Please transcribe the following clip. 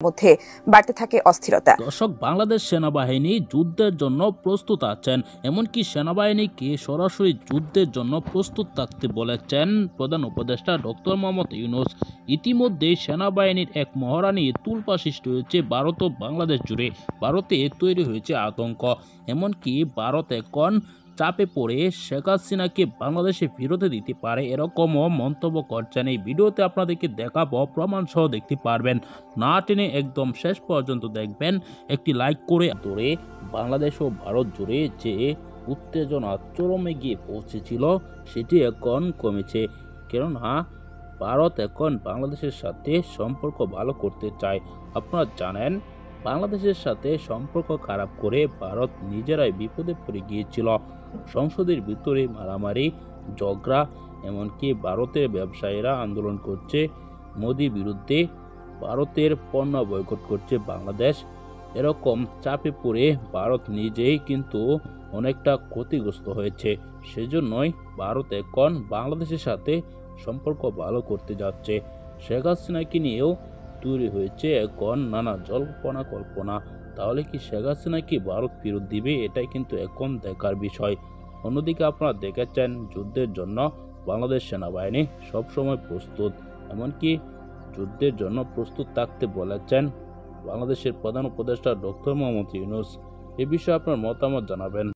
মধ্যে বাড়তে থাকে অস্থিরতা। দর্শক, বাংলাদেশ সেনাবাহিনী যুদ্ধের জন্য প্রস্তুত আছেন। এমনকি সেনাবাহিনীকে সরাসরি যুদ্ধের জন্য প্রস্তুত থাকতে বলেছেন প্রধান উপদেষ্টা ডক্টর মোহাম্মদ ইউনূস। ইতিমধ্যে সেনাবাহিনীর এক মহড়া নিয়ে তুলপা সৃষ্টি হয়েছে ভারত ও বাংলাদেশ জুড়ে। ভারতে তৈরি হয়েছে আতঙ্ক। এমনকি ভারত এখন চাপে পড়ে শেখ হাসিনাকে বাংলাদেশে ফেরত দিতে পারে এরকমও মন্তব্য করছেন। এই ভিডিওতে আপনাদেরকে দেখাবো, প্রমাণ সহ দেখতে পারবেন। না টেনে একদম শেষ পর্যন্ত দেখবেন। একটি লাইক করে ধরে বাংলাদেশ ও ভারত জুড়ে যে উত্তেজনা চরমে গিয়ে পৌঁছেছিল সেটি এখন কমেছে। কেননা ভারত এখন বাংলাদেশের সাথে সম্পর্ক ভালো করতে চায়। আপনারা জানেন, বাংলাদেশের সাথে সম্পর্ক খারাপ করে ভারত নিজেরাই বিপদে পড়ে গিয়েছিল। সংসদের ভিতরে মারামারি, ঝগড়া, এমনকি ভারতের ব্যবসায়ীরা আন্দোলন করছে মোদির বিরুদ্ধে, ভারতের পণ্য বয়কট করছে বাংলাদেশ। এরকম চাপে পড়ে ভারত নিজেই কিন্তু অনেকটা ক্ষতিগ্রস্ত হয়েছে। সেজন্যই ভারত এখন বাংলাদেশের সাথে সম্পর্ক ভালো করতে যাচ্ছে। শেখ হাসিনাকে নিয়েও তৈরি হয়েছে এখন নানা জল্পনা কল্পনা। তাহলে কি শেখ হাসিনাকে ভারত ফেরত দিবে? এটাই কিন্তু এখন দেখার বিষয়। অন্যদিকে আপনারা দেখেছেন, যুদ্ধের জন্য বাংলাদেশ সেনাবাহিনী সবসময় প্রস্তুত। এমনকি যুদ্ধের জন্য প্রস্তুত থাকতে বলেছেন বাংলাদেশের প্রধান উপদেষ্টা ডক্টর মোহাম্মদ ইউনূস। এ বিষয়ে আপনার মতামত জানাবেন।